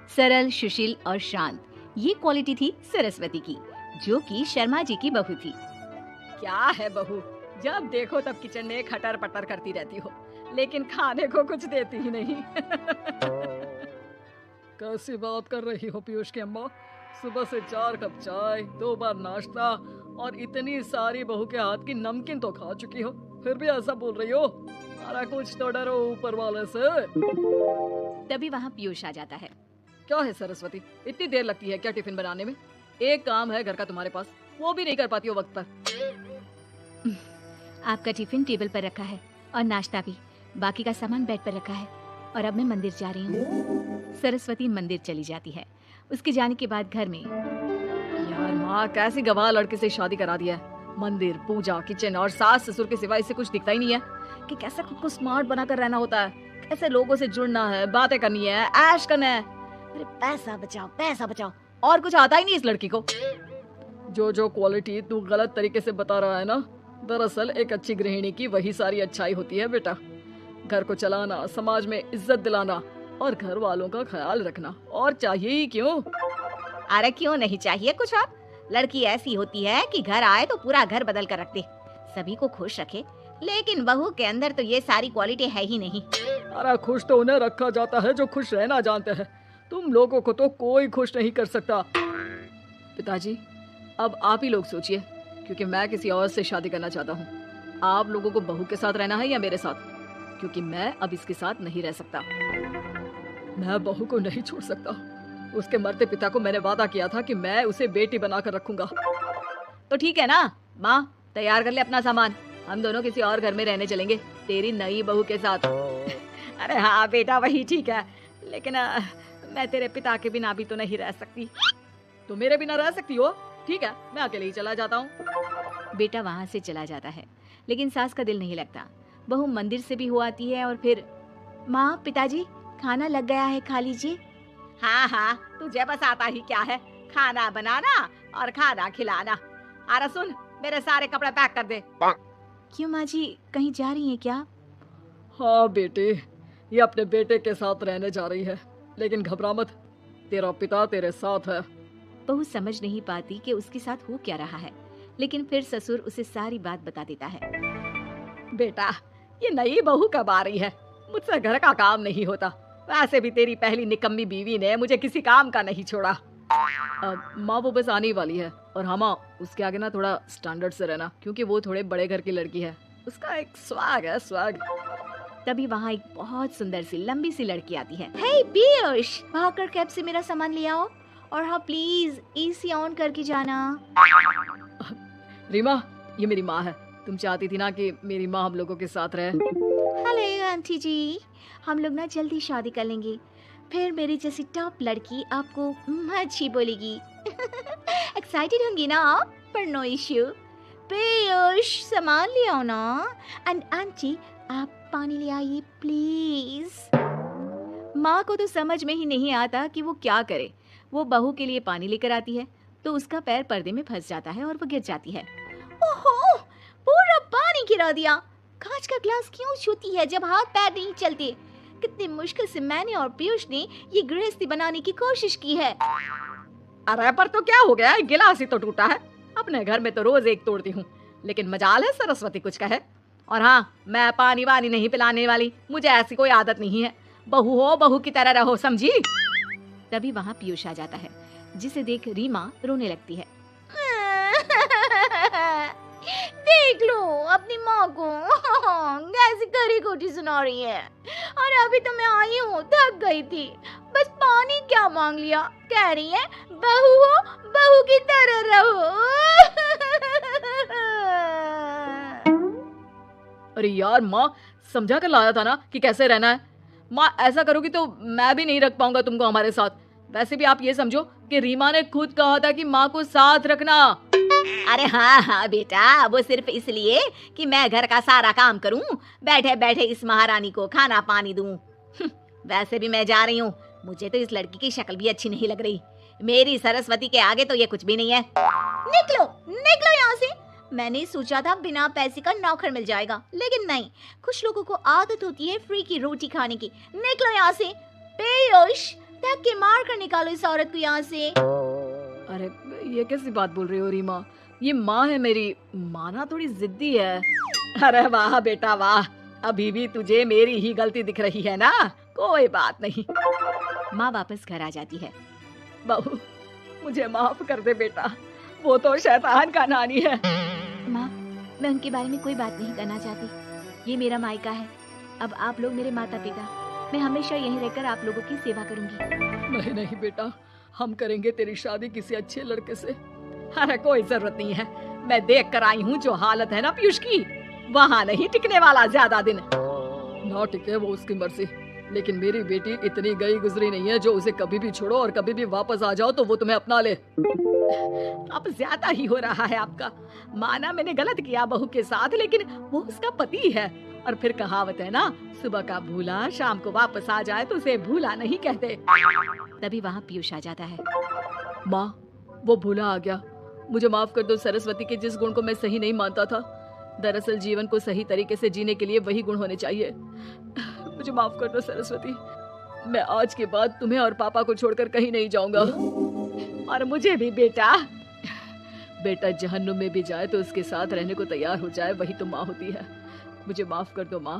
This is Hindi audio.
सरल, सुशील और शांत, ये क्वालिटी थी सरस्वती की, जो कि शर्मा जी की बहू थी। क्या है बहू, जब देखो तब किचन में खटर पटर करती रहती हो, लेकिन खाने को कुछ देती ही नहीं। कैसी बात कर रही हो पीयूष की अम्मा, सुबह से 4 कप चाय, 2 बार नाश्ता और इतनी सारी बहू के हाथ की नमकीन तो खा चुकी हो, फिर भी ऐसा बोल रही हो। अरे कुछ तो डरो ऊपर वाले से। तभी वहाँ पीयूष आ जाता है। क्या है सरस्वती, इतनी देर लगती है क्या टिफिन बनाने में? एक काम है घर का तुम्हारे पास, वो भी नहीं कर पाती हो वक्त पर। आपका टिफिन टेबल पर रखा है और नाश्ता भी, बाकी का सामान बेड पर रखा है और अब मैं मंदिर जा रही हूँ। सरस्वती मंदिर चली जाती है। उसके जाने के बाद घर में, यार माँ, कैसी गवाह लड़के से शादी करा दिया है। मंदिर, पूजा, किचन और सास ससुर के सिवा इससे कुछ दिखता ही नहीं है कि कैसे खुद को स्मार्ट बनाकर रहना होता है, कैसे लोगों से जुड़ना है, बातें करनी है, ऐश करना है। अरे पैसा बचाओ, और कुछ आता ही नहीं इस लड़की को। जो क्वालिटी तू गलत तरीके से बता रहा है ना, दरअसल एक अच्छी गृहिणी की वही सारी अच्छाई होती है बेटा। घर को चलाना, समाज में इज्जत दिलाना और घर वालों का ख्याल रखना, और चाहिए ही क्यों? अरे क्यों नहीं चाहिए कुछ और? लड़की ऐसी होती है कि घर आए तो पूरा घर बदल कर रख दे, सभी को खुश रखे, लेकिन बहू के अंदर तो ये सारी क्वालिटी है ही नहीं। अरे खुश तो उन्हें रखा जाता है जो खुश रहना जानते हैं, तुम लोगों को तो कोई खुश नहीं कर सकता। पिताजी, अब आप ही लोग सोचिए, क्योंकि मैं किसी और से शादी करना चाहता हूँ। आप लोगों को बहू के साथ रहना है या मेरे साथ? क्योंकि मैं अब इसके साथ नहीं रह सकता। मैं बहू को नहीं छोड़ सकता। उसके मरते पिता को मैंने वादा किया था कि मैं उसे बेटी बनाकर रखूंगा। तो ठीक है ना माँ, तैयार कर ले अपना सामान, हम दोनों किसी और घर में रहने चलेंगे तेरी नई बहू के साथ। अरे हाँ बेटा, वही ठीक है, लेकिन मैं तेरे पिता के बिना भी तो नहीं रह सकती। तो मेरे बिना रह सकती हो? ठीक है, मैं अकेले ही चला जाता हूँ। बेटा वहाँ से चला जाता है, लेकिन सास का दिल नहीं लगता। बहू मंदिर से भी हो आती है और फिर, माँ, पिताजी, खाना लग गया है, खा लीजिए। हाँ, तुझे बस आता ही क्या है, खाना बनाना और खाना खिलाना। अरे सुन, मेरे सारे कपड़े पैक कर दे। क्यों माँ जी, कहीं जा रही हैं क्या? हाँ बेटे, ये अपने बेटे के साथ रहने जा रही है, लेकिन घबरा मत, तेरा पिता तेरे साथ है। बहू समझ नहीं पाती कि उसके साथ हो क्या रहा है, लेकिन फिर ससुर उसे सारी बात बता देता है। बेटा, ये नई बहू कब आ रही है? मुझसे घर का काम नहीं होता, वैसे भी तेरी पहली निकम्मी बीवी ने मुझे किसी काम का नहीं छोड़ा। माँ, वो बस आने वाली है, और हाँ माँ, उसके आगे ना थोड़ा स्टैंडर्ड से रहना, क्योंकि वो थोड़े बड़े घर की लड़की है, उसका एक स्वैग है, स्वैग। तभी वहाँ एक बहुत सुंदर सी लंबी सी लड़की आती है। हे पीयूष, भागकर कैब से मेरा सामान ले आओ, और हाँ प्लीज एसी ऑन करके जाना। रीमा, ये मेरी माँ है, तुम चाहती थी ना कि मेरी माँ हम लोगों के साथ रहे। हेलो आंटी जी, हम लोग ना जल्दी शादी कर लेंगे, फिर मेरी जैसी टॉप लड़की आपको अच्छी बोलेगी। एक्साइटेड होंगी ना आप? पर नो इश्यू। पीयूष, सामान ले आओ ना, एंड आंटी आप पानी ले आइए प्लीज। माँ को तो समझ में ही नहीं आता कि वो क्या करे। वो बहू के लिए पानी लेकर आती है तो उसका पैर पर्दे में फंस जाता है और वो गिर जाती है। ओहो, पूरा पानी गिरा दिया। कांच का ग्लास क्यों छूती है जब हाथ पैर नहीं चलते? कितनी मुश्किल से मैंने और पीयूष ने ये गृहस्थी बनाने की कोशिश की है। अरे पर तो क्या हो गया, गिलास ही तो टूटा है। अपने घर में तो रोज एक तोड़ती हूँ, लेकिन मजाल है सरस्वती कुछ कहे। और हाँ, मैं पानी वानी नहीं पिलाने वाली, मुझे ऐसी कोई आदत नहीं है। बहू हो, बहू की तरह रहो, समझी? तभी वहाँ पीयूष आ जाता है, जिसे देख रीमा रोने लगती है। देख लो अपनी माँ को कैसी करी खोटी सुना रही है। और अभी तो मैं आई हूँ, थक गई थी, बस पानी क्या मांग लिया, कह रही है बहू हो, बहू की तरह रहो। अरे यार माँ, समझा कर लाया था ना कि कैसे रहना है। माँ, ऐसा करोगी तो मैं भी नहीं रख पाऊंगा तुमको हमारे साथ। वैसे भी आप ये समझो कि रीमा ने खुद कहा था कि माँ को साथ रखना। अरे हाँ बेटा, वो सिर्फ इसलिए कि मैं घर का सारा काम करूं, बैठे बैठे इस महारानी को खाना पानी दूं। वैसे भी मैं जा रही हूँ, मुझे तो इस लड़की की शक्ल भी अच्छी नहीं लग रही। मेरी सरस्वती के आगे तो ये कुछ भी नहीं है। निकलो निकलो यहाँ से। मैंने सोचा था बिना पैसे का नौकर मिल जाएगा, लेकिन नहीं, कुछ लोगों को आदत होती है फ्री की रोटी खाने की। निकलो यहाँ से। पीयूष, धक्के मार कर निकालो इस औरत को यहाँ से। अरे ये कैसी बात बोल रही हो रीमा, ये माँ है मेरी, माँ ना थोड़ी जिद्दी है। अरे वाह बेटा वाह, अभी भी तुझे मेरी ही गलती दिख रही है ना, कोई बात नहीं। माँ वापस घर आ जाती है। बहू मुझे माफ कर दे बेटा, वो तो शैतान का नानी है। माँ, मैं उनके बारे में कोई बात नहीं करना चाहती। ये मेरा मायका है। अब आप लोग मेरे माता पिता, मैं हमेशा यहीं रहकर आप लोगों की सेवा करूंगी। नहीं नहीं बेटा, हम करेंगे तेरी शादी किसी अच्छे लड़के से। अरे कोई जरूरत नहीं है, मैं देख कर आई हूँ जो हालत है ना पीयूष की, वहाँ नहीं टिकने वाला ज्यादा दिन। ना टिके वो उसकी मर्जी, लेकिन मेरी बेटी इतनी गई गुजरी नहीं है जो उसे कभी भी छोड़ो और कभी भी वापस आ जाओ तो वो तुम्हें अपना ले। अब ज्यादा ही हो रहा है आपका। माना मैंने गलत किया बहू के साथ, लेकिन वो उसका पति है। और फिर कहावत है ना, सुबह का भूला शाम को वापस आ जाए तो उसे भूला नहीं कहते। तभी वहाँ पीयूष आ जाता है। माँ वो भूला आ गया, मुझे माफ कर दो सरस्वती के जिस गुण को मैं सही नहीं मानता था। दरअसल जीवन को सही तरीके से जीने के लिए वही गुण होने चाहिए। मुझे माफ कर दो सरस्वती, मैं आज के बाद तुम्हें और पापा को छोड़कर कहीं नहीं जाऊंगा। और मुझे भी बेटा। बेटा जहन्नुम में भी जाए तो उसके साथ रहने को तैयार हो जाए, वही तो माँ होती है। मुझे माफ कर दो माँ।